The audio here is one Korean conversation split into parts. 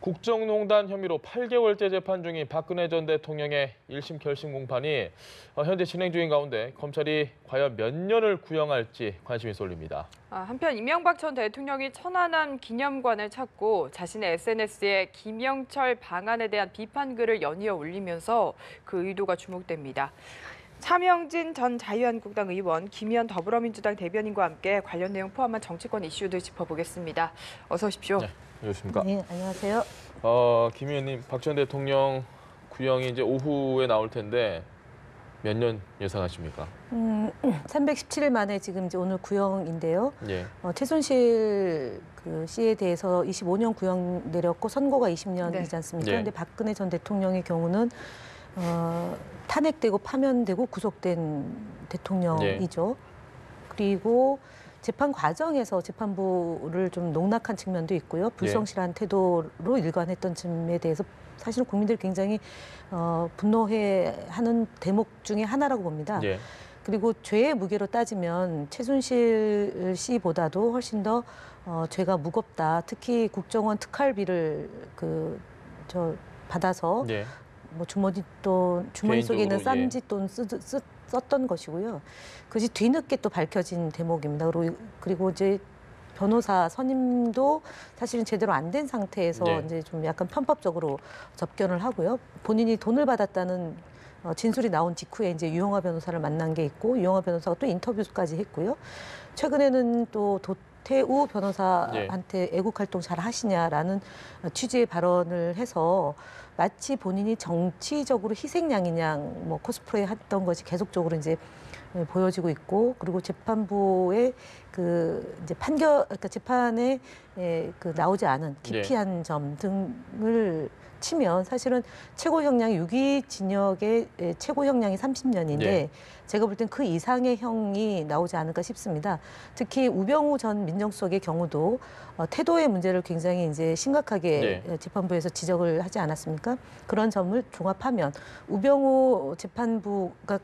국정농단 혐의로 8개월째 재판 중인 박근혜 전 대통령의 1심 결심 공판이 현재 진행 중인 가운데 검찰이 과연 몇 년을 구형할지 관심이 쏠립니다. 한편 이명박 전 대통령이 천안함 기념관을 찾고 자신의 SNS에 김영철 방안에 대한 비판글을 연이어 올리면서 그 의도가 주목됩니다. 차명진 전 자유한국당 의원, 김현 더불어민주당 대변인과 함께 관련 내용 포함한 정치권 이슈들 짚어보겠습니다. 어서 오십시오. 네, 안녕하십니까? 네, 안녕하세요. 김 의원님, 박 전 대통령 구형이 이제 오후에 나올 텐데 몇 년 예상하십니까? 317일 만에 지금 이제 오늘 구형인데요. 예. 최순실 씨에 대해서 25년 구형 내렸고 선고가 20년이지 네. 않습니까? 예. 근데 박근혜 전 대통령의 경우는 탄핵되고 파면되고 구속된 대통령이죠. 그리고 재판 과정에서 재판부를 좀 농락한 측면도 있고요. 불성실한 태도로 일관했던 점에 대해서 사실은 국민들이 굉장히 분노해하는 대목 중에 하나라고 봅니다. 예. 그리고 죄의 무게로 따지면 최순실 씨보다도 훨씬 더 죄가 무겁다. 특히 국정원 특활비를 받아서 예. 뭐 주머니 속에 있는 개인적으로, 쌈짓돈 썼던 것이고요. 그것이 뒤늦게 또 밝혀진 대목입니다. 그리고 이제 변호사 선임도 사실은 제대로 안 된 상태에서 네. 이제 좀 약간 편법적으로 접견을 하고요. 본인이 돈을 받았다는 진술이 나온 직후에 이제 유영하 변호사를 만난 게 있고 유영하 변호사가 또 인터뷰까지 했고요. 최근에는 또 도태우 변호사한테 애국 활동 잘 하시냐라는 취지의 발언을 해서 마치 본인이 정치적으로 희생양인 뭐 코스프레 했던 것이 계속적으로 이제 보여지고 있고, 그리고 재판부의 이제 그러니까 재판에 나오지 않은 기피한 점 등을 치면 사실은 최고 형량이 유기징역의 최고 형량이 30년인데 제가 볼 땐 그 이상의 형이 나오지 않을까 싶습니다. 특히 우병우 전 민정수석의 경우도 태도의 문제를 굉장히 이제 심각하게 재판부에서 지적을 하지 않았습니까? 그런 점을 종합하면 우병우 재판부가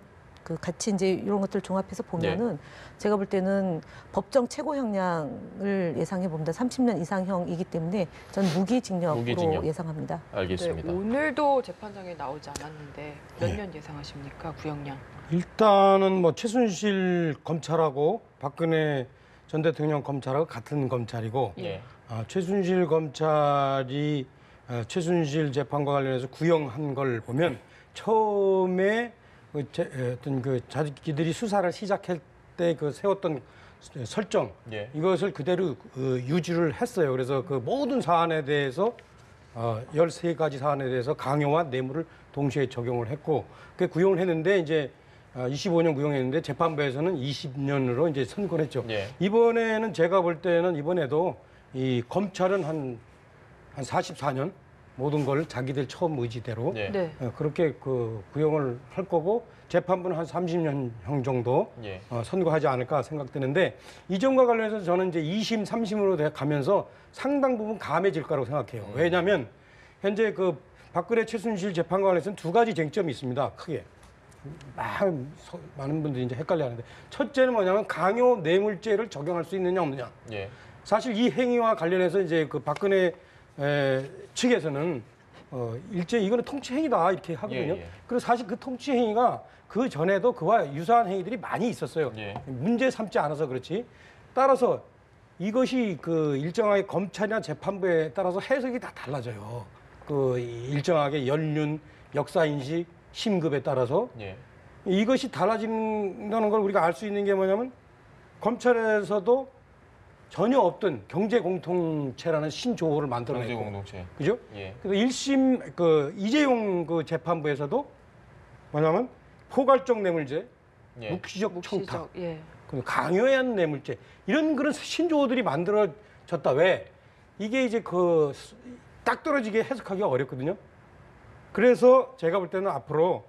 같이 이제 이런 것들 종합해서 보면은 제가 볼 때는 법정 최고 형량을 예상해 봅니다. 30년 이상형이기 때문에 전 무기징역으로 예상합니다. 알겠습니다. 네, 오늘도 재판장에 나오지 않았는데 몇 년 예상하십니까? 구형량. 일단은 뭐 최순실 검찰하고 박근혜 전 대통령 검찰하고 같은 검찰이고 최순실 검찰이 최순실 재판과 관련해서 구형한 걸 보면 처음에 자기들이 수사를 시작할 때 세웠던 설정 이것을 그대로 유지를 했어요. 그래서 그 모든 사안에 대해서 13가지 사안에 대해서 강요와 뇌물을 동시에 적용을 했고 그 구형을 했는데 이제 25년 구형했는데 재판부에서는 20년으로 이제 선고를 했죠. 이번에는 제가 볼 때는 이번에도 이 검찰은 한 44년 모든 걸 자기들 처음 의지대로 그렇게 구형을 할 거고 재판부는 한 30년형 정도 선고하지 않을까 생각되는데 이 점과 관련해서 저는 이제 2심, 3심으로 가면서 상당 부분 감해질 거라고 생각해요. 왜냐하면 현재 박근혜 최순실 재판과 관련해서는 두 가지 쟁점이 있습니다. 크게. 많은 분들이 이제 헷갈려하는데 첫째는 뭐냐면 강요 뇌물죄를 적용할 수 있느냐 없느냐. 사실 이 행위와 관련해서 이제 박근혜 측에서는 일제 이거는 통치 행위다 이렇게 하거든요. 그리고 사실 그 통치 행위가 그 전에도 그와 유사한 행위들이 많이 있었어요. 문제 삼지 않아서 그렇지. 따라서 이것이 일정하게 검찰이나 재판부에 따라서 해석이 다 달라져요. 일정하게 연륜, 역사 인식, 심급에 따라서 이것이 달라진다는 걸 우리가 알 수 있는 게 뭐냐면 검찰에서도 전혀 없던 경제 공동체라는 신조어를 만들어냈고, 경제 공동체, 그죠? 그래서 1심 이재용 재판부에서도 뭐냐면 포괄적 뇌물죄, 묵시적 청탁, 강요한 뇌물죄 이런 그런 신조어들이 만들어졌다. 왜? 이게 이제 딱 떨어지게 해석하기가 어렵거든요. 그래서 제가 볼 때는 앞으로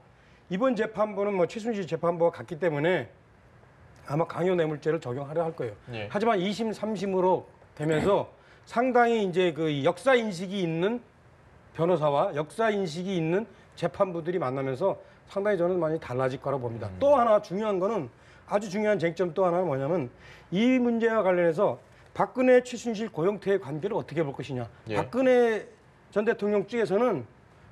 이번 재판부는 뭐 최순실 재판부와 같기 때문에 아마 강요 뇌물죄를 적용하려 할 거예요. 하지만 2심, 3심으로 되면서 상당히 이제 역사 인식이 있는 변호사와 역사 인식이 있는 재판부들이 만나면서 상당히 저는 많이 달라질 거라고 봅니다. 또 하나 중요한 거는 아주 중요한 쟁점 또 하나는 뭐냐면 이 문제와 관련해서 박근혜 최순실 고영태의 관계를 어떻게 볼 것이냐. 박근혜 전 대통령 쪽에서는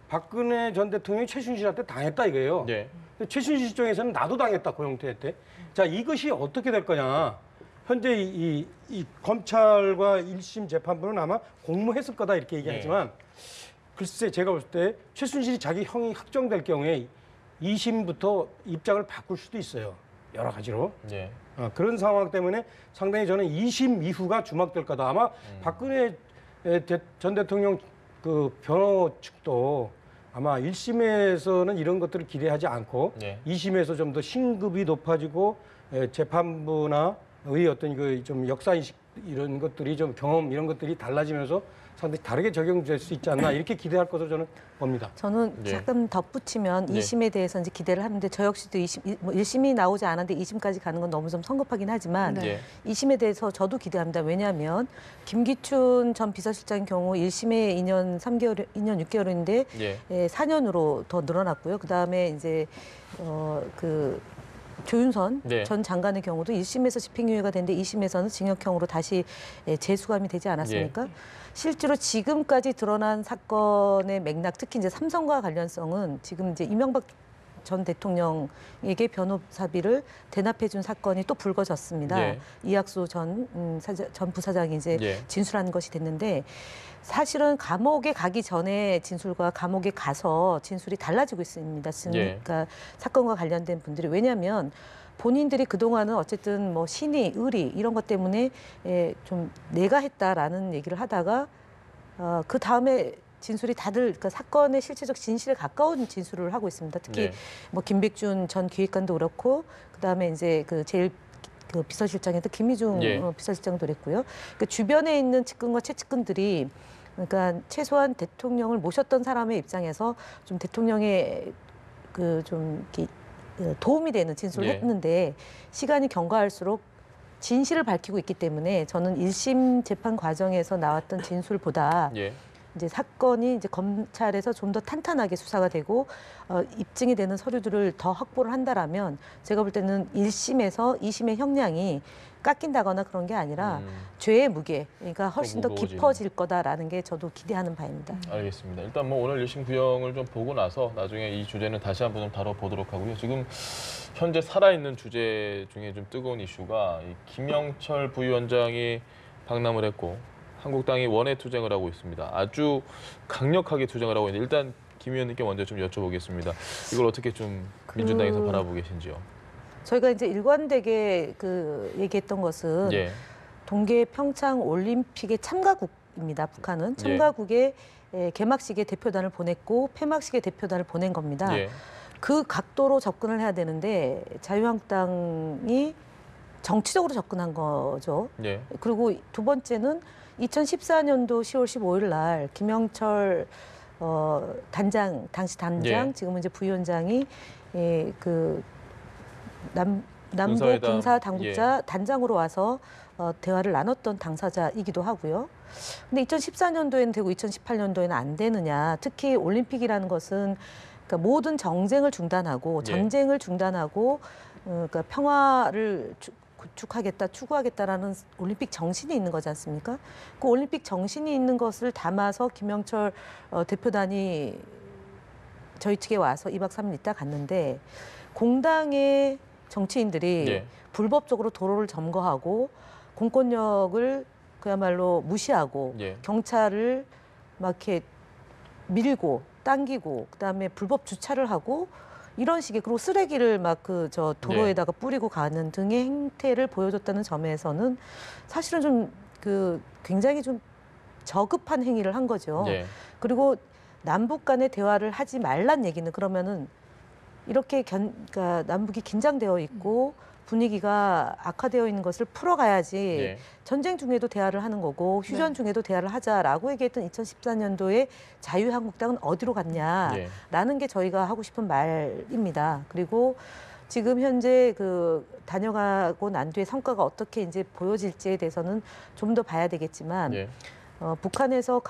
박근혜 전 대통령이 최순실한테 당했다 이거예요. 네. 최순실 쪽에서는 나도 당했다 고영태 때. 자, 이것이 어떻게 될 거냐. 현재 이 검찰과 1심 재판부는 아마 공모했을 거다 이렇게 얘기하지만 글쎄 제가 볼 때 최순실이 자기 형이 확정될 경우에 2심부터 입장을 바꿀 수도 있어요. 여러 가지로. 네. 그런 상황 때문에 상당히 저는 2심 이후가 주목될 거다. 아마 박근혜 전 대통령 그 변호 측도 아마 1심에서는 이런 것들을 기대하지 않고 2심에서 좀 더 신급이 높아지고 재판부나 의 어떤 그 좀 역사인식 이런 것들이 좀 경험 이런 것들이 달라지면서 상당히 다르게 적용될 수 있지 않나 이렇게 기대할 것으로 저는 봅니다. 저는 잠깐 덧붙이면 2심에 대해서 이제 기대를 하는데 저 역시도 1심이 나오지 않았는데 2심까지 가는 건 너무 좀 성급하긴 하지만 2심에 대해서 저도 기대합니다. 왜냐하면 김기춘 전 비서실장의 경우 1심에 2년 3개월, 2년 6개월인데 4년으로 더 늘어났고요. 그 다음에 이제 조윤선 전 장관의 경우도 1심에서 집행유예가 됐는데 2심에서는 징역형으로 다시 재수감이 되지 않았습니까? 실제로 지금까지 드러난 사건의 맥락, 특히 이제 삼성과 관련성은 지금 이제 이명박 전 대통령에게 변호사비를 대납해준 사건이 또 불거졌습니다. 이학수 전 부사장이 이제 진술한 것이 됐는데 사실은 감옥에 가기 전에 진술과 감옥에 가서 진술이 달라지고 있습니다. 그러니까 사건과 관련된 분들이 왜냐하면 본인들이 그동안은 어쨌든 뭐 신의, 의리 이런 것 때문에 좀 내가 했다라는 얘기를 하다가 그 다음에 진술이 다들 그러니까 사건의 실체적 진실에 가까운 진술을 하고 있습니다. 특히 뭐 김백준 전 기획관도 그렇고 그다음에 이제 그 제일 그 비서실장이었던 김희중 비서실장도 그랬고요. 그 주변에 있는 측근과 최측근들이 그러니까 최소한 대통령을 모셨던 사람의 입장에서 좀 대통령의 그 좀 도움이 되는 진술을 했는데 시간이 경과할수록 진실을 밝히고 있기 때문에 저는 1심 재판 과정에서 나왔던 진술보다 이제 사건이 이제 검찰에서 좀 더 탄탄하게 수사가 되고 입증이 되는 서류들을 더 확보를 한다라면 제가 볼 때는 1심에서 2심의 형량이 깎인다거나 그런 게 아니라 죄의 무게, 그러니까 훨씬 더 깊어질 거다라는 게 저도 기대하는 바입니다. 알겠습니다. 일단 뭐 오늘 1심 구형을 좀 보고 나서 나중에 이 주제는 다시 한번 좀 다뤄보도록 하고요. 지금 현재 살아있는 주제 중에 좀 뜨거운 이슈가 이 김영철 부위원장이 방남을 했고 한국당이 원외 투쟁을 하고 있습니다. 아주 강력하게 투쟁을 하고 있는데 일단 김 의원님께 먼저 좀 여쭤보겠습니다. 이걸 어떻게 좀 민주당에서 바라보고 계신지요? 저희가 이제 일관되게 그 얘기했던 것은 동계 평창 올림픽의 참가국입니다. 북한은 참가국에 개막식에 대표단을 보냈고 폐막식에 대표단을 보낸 겁니다. 그 각도로 접근을 해야 되는데 자유한국당이 정치적으로 접근한 거죠. 그리고 두 번째는 2014년도 10월 15일 날 김영철 단장, 당시 단장, 지금은 이제 부위원장이 그 남북 군사 당국자 단장으로 와서 대화를 나눴던 당사자이기도 하고요. 근데 2014년도에는 되고 2018년도에는 안 되느냐. 특히 올림픽이라는 것은 그러니까 모든 정쟁을 중단하고 전쟁을 중단하고 그러니까 평화를 구축하겠다, 추구하겠다라는 올림픽 정신이 있는 거지 않습니까? 그 올림픽 정신이 있는 것을 담아서 김영철 대표단이 저희 측에 와서 2박 3일 있다 갔는데 공당의 정치인들이 불법적으로 도로를 점거하고 공권력을 그야말로 무시하고 경찰을 막 이렇게 밀고 당기고 그다음에 불법 주차를 하고 이런 식의 그리고 쓰레기를 막 그 저 도로에다가 뿌리고 가는 등의 행태를 보여줬다는 점에서는 사실은 좀 그 굉장히 좀 저급한 행위를 한 거죠. 그리고 남북 간의 대화를 하지 말란 얘기는 그러면은 이렇게 그러니까 남북이 긴장되어 있고 분위기가 악화되어 있는 것을 풀어가야지 전쟁 중에도 대화를 하는 거고 휴전 중에도 대화를 하자라고 얘기했던 2014년도에 자유한국당은 어디로 갔냐라는 게 저희가 하고 싶은 말입니다. 그리고 지금 현재 그 다녀가고 난 뒤에 성과가 어떻게 이제 보여질지에 대해서는 좀 더 봐야 되겠지만 북한에서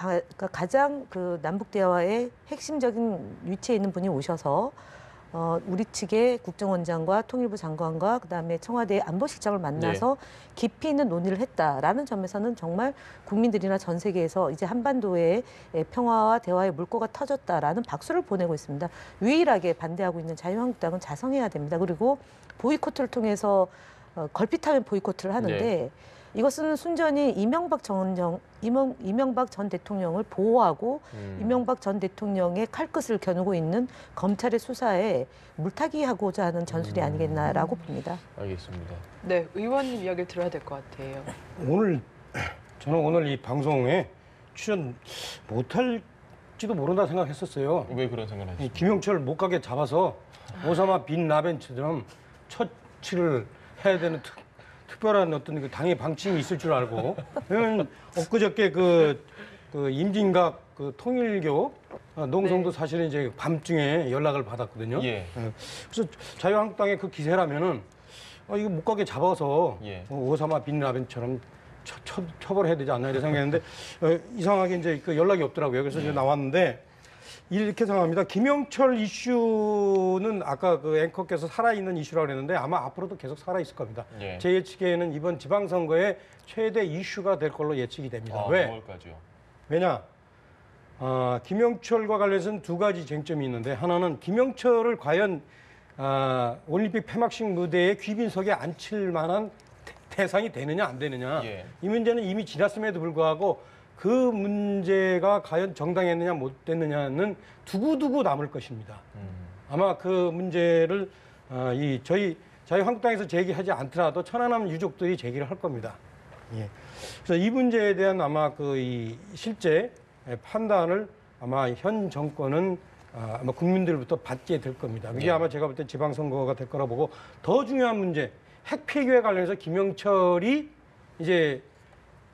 가장 그 남북 대화의 핵심적인 위치에 있는 분이 오셔서 우리 측의 국정원장과 통일부 장관과 그다음에 청와대 안보실장을 만나서 깊이 있는 논의를 했다라는 점에서는 정말 국민들이나 전 세계에서 이제 한반도의 평화와 대화의 물꼬가 터졌다라는 박수를 보내고 있습니다. 유일하게 반대하고 있는 자유한국당은 자성해야 됩니다. 그리고 보이콧을 통해서 걸핏하면 보이콧을 하는데 이것은 순전히 이명박 전 대통령을 보호하고 이명박 전 대통령의 칼끝을 겨누고 있는 검찰의 수사에 물타기하고자 하는 전술이 아니겠나라고 봅니다. 알겠습니다. 네, 의원님 이야기를 들어야 될 것 같아요. 저는 오늘 이 방송에 출연 못할지도 모른다 생각했었어요. 왜 그런 생각을 이 하셨습니까? 김영철 못 가게 잡아서 오사마 빈 라덴처럼 처치를 해야 되는 특별한 어떤 그 당의 방침이 있을 줄 알고. 왜냐면 엊그저께 그 임진각 그 통일교 농성도 사실은 이제 밤중에 연락을 받았거든요. 그래서 자유한국당의 그 기세라면은 이거 못 가게 잡아서 오사마 빈 라덴처럼 처벌해야 되지 않나 이렇게 생각했는데 이상하게 이제 그 연락이 없더라고요. 그래서 이제 나왔는데 이렇게 생각합니다. 김영철 이슈는 아까 그 앵커께서 살아있는 이슈라고 그랬는데 아마 앞으로도 계속 살아있을 겁니다. 제 예측에는 이번 지방선거의 최대 이슈가 될 걸로 예측이 됩니다. 왜? 5월까지요. 왜냐? 김영철과 관련해서는 두 가지 쟁점이 있는데 하나는 김영철을 과연 올림픽 폐막식 무대에 귀빈석에 앉힐 만한 대상이 되느냐 안 되느냐. 이 문제는 이미 지났음에도 불구하고 그 문제가 과연 정당했느냐 못 됐느냐는 두고두고 남을 것입니다. 아마 그 문제를 저희 자유한국당에서 제기하지 않더라도 천안함 유족들이 제기를 할 겁니다. 그래서 이 문제에 대한 아마 이 실제 판단을 아마 현 정권은 아마 국민들부터 받게 될 겁니다. 그게 아마 제가 볼 때 지방선거가 될 거라 보고 더 중요한 문제 핵폐기에 관련해서 김영철이 이제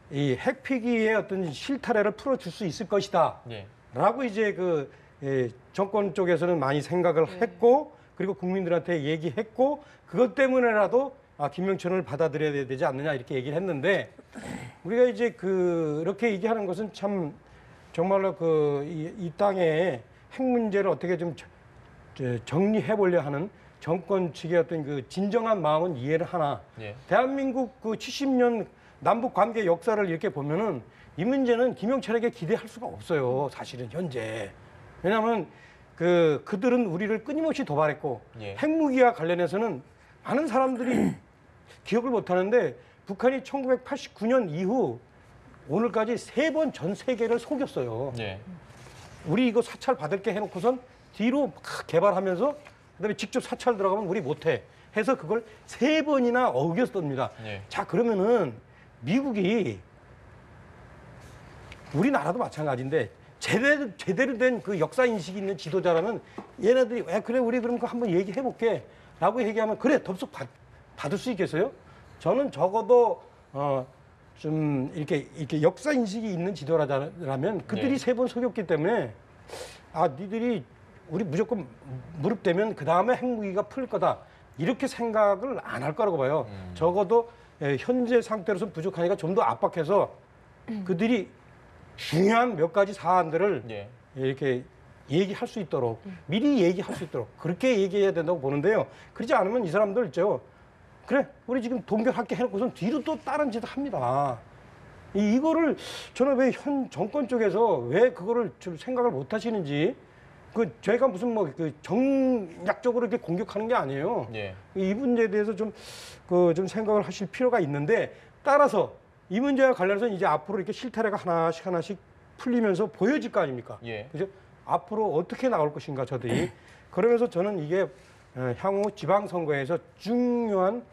이 핵폐기의 어떤 실타래를 풀어줄 수 있을 것이다. 라고 이제 정권 쪽에서는 많이 생각을 했고, 그리고 국민들한테 얘기했고, 그것 때문에라도 김영철을 받아들여야 되지 않느냐 이렇게 얘기를 했는데, 우리가 이제 그렇게 얘기하는 것은 참 정말로 이 땅의 핵 문제를 어떻게 좀 정리해 보려 하는 정권 측의 어떤 그 진정한 마음은 이해를 하나, 대한민국 70년 남북 관계 역사를 이렇게 보면은 이 문제는 김영철에게 기대할 수가 없어요. 사실은 현재. 왜냐하면 그들은 우리를 끊임없이 도발했고 핵무기와 관련해서는 많은 사람들이 기억을 못하는데 북한이 1989년 이후 오늘까지 3번 전 세계를 속였어요. 우리 이거 사찰 받을게 해놓고선 뒤로 막 개발하면서 그다음에 직접 사찰 들어가면 우리 못해 해서 그걸 3번이나 어겼습니다. 자, 그러면은 미국이 우리나라도 마찬가지인데 제대로 된 그 역사 인식이 있는 지도자라면 얘네들이 왜 그래 우리 그럼 그거 한번 얘기해 볼게 라고 얘기하면 그래 덥석 받을 수 있겠어요? 저는 적어도 좀 이렇게 역사 인식이 있는 지도자라면 그들이 3번 속였기 때문에 니들이 우리 무조건 무릎 대면 그 다음에 핵무기가 풀릴 거다 이렇게 생각을 안 할 거라고 봐요. 적어도 현재 상태로서 부족하니까 좀 더 압박해서 그들이 중요한 몇 가지 사안들을 이렇게 얘기할 수 있도록 미리 얘기할 수 있도록 그렇게 얘기해야 된다고 보는데요. 그러지 않으면 이 사람들 있죠. 그래 우리 지금 동결할게 해놓고선 뒤로 또 다른 짓을 합니다. 이거를 저는 왜 현 정권 쪽에서 왜 그거를 좀 생각을 못 하시는지 저희가 무슨 정략적으로 이렇게 공격하는 게 아니에요. 이 문제에 대해서 좀 생각을 하실 필요가 있는데 따라서 이 문제와 관련해서 이제 앞으로 이렇게 실타래가 하나씩 풀리면서 보여질 거 아닙니까? 그죠? 앞으로 어떻게 나올 것인가 저들이. 그러면서 저는 이게 향후 지방선거에서 중요한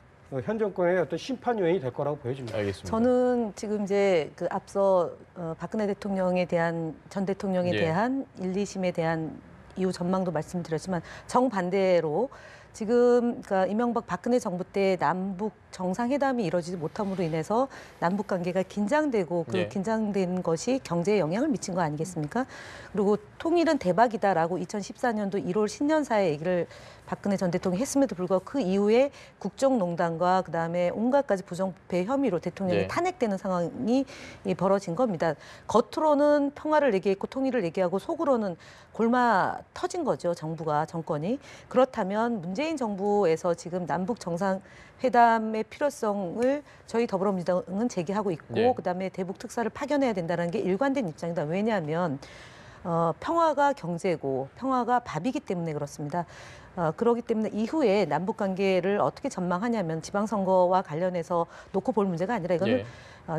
현 정권의 어떤 심판 요인이 될 거라고 보여집니다. 알겠습니다. 저는 지금 이제 앞서 박근혜 대통령에 대한 전 대통령에 대한 1, 2심에 대한 이후 전망도 말씀드렸지만 정반대로 지금 그러니까 이명박 박근혜 정부 때 남북 정상회담이 이루어지지 못함으로 인해서 남북 관계가 긴장되고 그 네. 긴장된 것이 경제에 영향을 미친 거 아니겠습니까? 그리고 통일은 대박이다라고 2014년도 1월 신년사에 얘기를 박근혜 전 대통령이 했음에도 불구하고 그 이후에 국정농단과 그다음에 온갖 가지 부정부패 혐의로 대통령이 네. 탄핵되는 상황이 벌어진 겁니다. 겉으로는 평화를 얘기했고 통일을 얘기하고 속으로는 골마 터진 거죠. 정부가 정권이. 그렇다면 문재인 정부에서 지금 남북 정상회담의 필요성을 저희 더불어민주당은 제기하고 있고 네. 그다음에 대북 특사를 파견해야 된다는 게 일관된 입장이다. 왜냐하면 평화가 경제고 평화가 밥이기 때문에 그렇습니다. 그렇기 때문에 이후에 남북 관계를 어떻게 전망하냐면 지방선거와 관련해서 놓고 볼 문제가 아니라 이거는 예.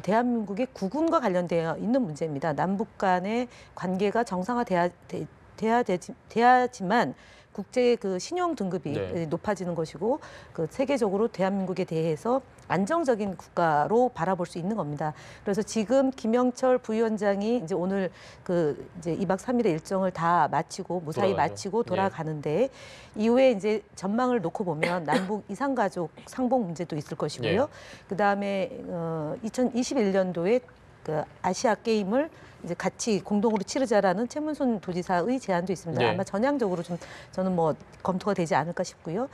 대한민국의 국운과 관련되어 있는 문제입니다. 남북 간의 관계가 정상화돼야지만 국제 그 신용 등급이 네. 높아지는 것이고 그 세계적으로 대한민국에 대해서 안정적인 국가로 바라볼 수 있는 겁니다. 그래서 지금 김영철 부위원장이 이제 오늘 그 이제 2박 3일의 일정을 다 마치고 무사히 돌아가죠. 마치고 예. 돌아가는데 이후에 이제 전망을 놓고 보면 남북 이산가족 상봉 문제도 있을 것이고요. 예. 그다음에 2021년도에 그 아시아 게임을 이제 같이 공동으로 치르자라는 최문순 도지사의 제안도 있습니다. 네. 아마 전향적으로 좀 저는 뭐 검토가 되지 않을까 싶고요.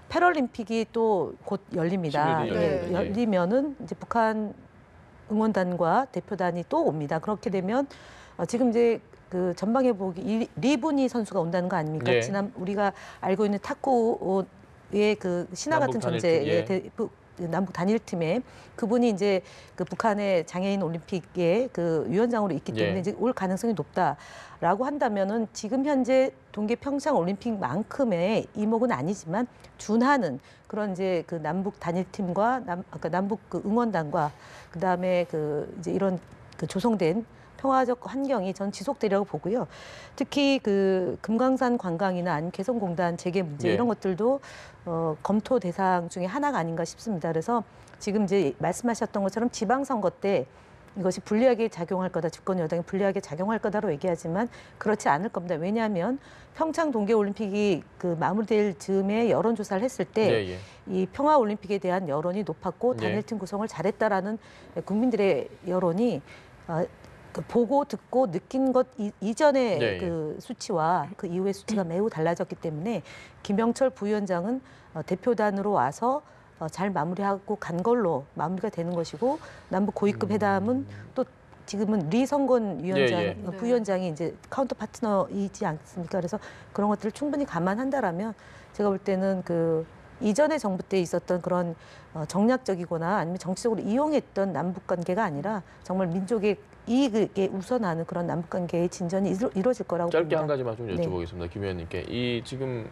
패럴림픽이 또 곧 열립니다. 11일에 열립니다. 예. 열리면은 이제 북한 응원단과 대표단이 또 옵니다. 그렇게 되면 지금 이제 그 전방에 보기 리브니 선수가 온다는 거 아닙니까? 예. 지난 우리가 알고 있는 탁구의 그 신화 같은 남북 존재의 단일팀, 남북 단일팀에 그분이 이제 그 북한의 장애인 올림픽의 그 위원장으로 있기 때문에 예. 이제 올 가능성이 높다라고 한다면은 지금 현재 동계 평창 올림픽만큼의 이목은 아니지만 준하는 그런 이제 그 남북 단일팀과 그러니까 남북 그 응원단과 그다음에 그 이제 이런 그 조성된 평화적 환경이 전 지속되려고 보고요. 특히 그 금강산 관광이나 아니면 개성공단 재개 문제 예. 이런 것들도 검토 대상 중에 하나가 아닌가 싶습니다. 그래서 지금 이제 말씀하셨던 것처럼 지방선거 때 이것이 불리하게 작용할 거다, 집권 여당이 불리하게 작용할 거다로 얘기하지만 그렇지 않을 겁니다. 왜냐하면 평창 동계올림픽이 그 마무리될 즈음에 여론조사를 했을 때 예, 예. 이 평화올림픽에 대한 여론이 높았고 예. 단일팀 구성을 잘했다라는 국민들의 여론이 그 보고 듣고 느낀 것 이전의 네, 그 수치와 그 이후의 수치가 매우 달라졌기 때문에 김영철 부위원장은 대표단으로 와서 잘 마무리하고 간 걸로 마무리가 되는 것이고 남북 고위급 회담은 또 지금은 리성건 위원장, 예, 예. 부위원장이 이제 카운터 파트너이지 않습니까? 그래서 그런 것들을 충분히 감안한다라면 제가 볼 때는 그 이전의 정부 때 있었던 그런 정략적이거나 아니면 정치적으로 이용했던 남북 관계가 아니라 정말 민족의 이익에 우선하는 그런 남북 관계의 진전이 이루어질 거라고 짧게 봅니다. 한 가지만 좀 네. 여쭤보겠습니다. 김 의원님께. 이 지금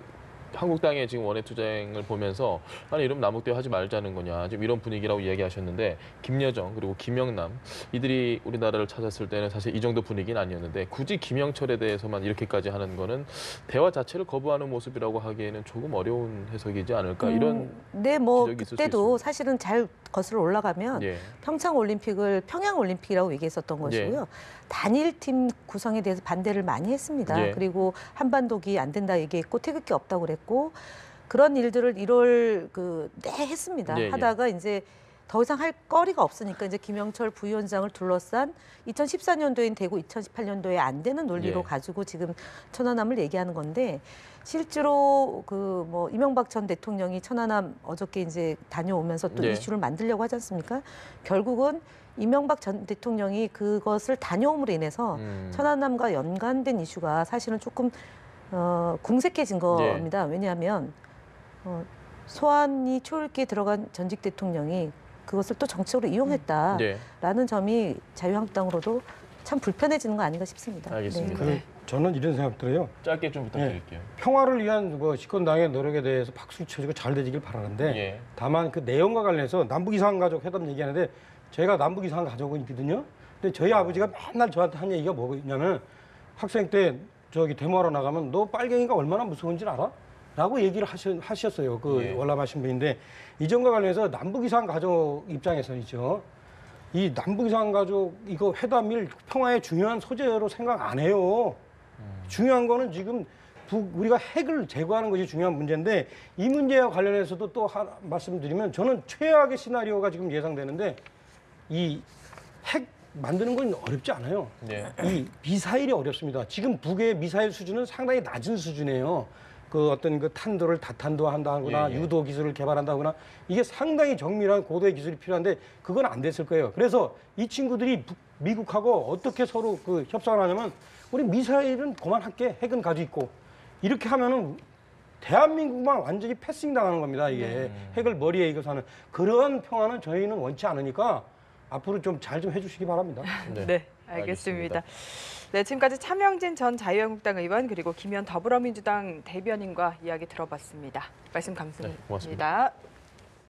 한국당의 지금 원외투쟁을 보면서 아니 이러면 남북대화 하지 말자는 거냐 지금 이런 분위기라고 이야기하셨는데 김여정 그리고 김영남 이들이 우리나라를 찾았을 때는 사실 이 정도 분위기는 아니었는데 굳이 김영철에 대해서만 이렇게까지 하는 거는 대화 자체를 거부하는 모습이라고 하기에는 조금 어려운 해석이지 않을까 이런 네, 뭐 지적이 있을 수 그때도 있습니다. 사실은 잘 거슬러 올라가면 예. 평창 올림픽을 평양 올림픽이라고 얘기했었던 것이고요. 단일팀 구성에 대해서 반대를 많이 했습니다. 예. 그리고 한반도기 안 된다 얘기했고 태극기 없다고 그랬고 그런 일들을 1월 했습니다. 예, 예. 하다가 이제 더 이상 할 거리가 없으니까 이제 김영철 부위원장을 둘러싼 2014년도엔 되고 2018년도에 안 되는 논리로 예. 가지고 지금 천안함을 얘기하는 건데 실제로 그 뭐 이명박 전 대통령이 천안함 어저께 이제 다녀오면서 또 네. 이슈를 만들려고 하지 않습니까? 결국은 이명박 전 대통령이 그것을 다녀옴으로 인해서 천안함과 연관된 이슈가 사실은 조금 궁색해진 겁니다. 왜냐하면 소환이 초읽기에 들어간 전직 대통령이 그것을 또 정치적으로 이용했다라는 네. 점이 자유한국당으로도 참 불편해지는 거 아닌가 싶습니다. 알겠습니다. 네. 저는 이런 생각 들어요. 짧게 좀 부탁드릴게요. 평화를 위한 그 집권당의 노력에 대해서 박수 쳐주고 잘 되길 바라는데 예. 다만 그 내용과 관련해서 남북 이산가족 회담 얘기하는데 제가 남북 이산가족이거든요. 근데 저희 아버지가 맨날 저한테 한 얘기가 뭐냐면 학생 때 저기 데모하러 나가면 너 빨갱이가 얼마나 무서운지 알아? 라고 얘기를 하셨어요. 그 예. 월남하신 분인데 이 점과 관련해서 남북 이산가족 입장에서는요. 이 남북 이산가족 이거 회담일 평화의 중요한 소재로 생각 안 해요. 중요한 거는 지금 우리가 핵을 제거하는 것이 중요한 문제인데 이 문제와 관련해서도 또 하나 말씀드리면 저는 최악의 시나리오가 지금 예상되는데 이 핵 만드는 건 어렵지 않아요. 예. 이 미사일이 어렵습니다. 지금 북의 미사일 수준은 상당히 낮은 수준이에요. 그 어떤 그 탄도를 다탄도 한다거나 예, 예. 유도 기술을 개발한다거나 이게 상당히 정밀한 고도의 기술이 필요한데 그건 안 됐을 거예요. 그래서 이 친구들이 미국하고 어떻게 서로 그 협상을 하냐면 우리 미사일은 그만할게. 핵은 가지고 있고 이렇게 하면은 대한민국만 완전히 패싱 당하는 겁니다. 이게 핵을 머리에 이겨서 하는 그런 평화는 저희는 원치 않으니까 앞으로 좀 잘 좀 해주시기 바랍니다. 네, 알겠습니다. 네, 지금까지 차명진 전 자유한국당 의원 그리고 김현 더불어민주당 대변인과 이야기 들어봤습니다. 말씀 감사합니다. 네, 고맙습니다.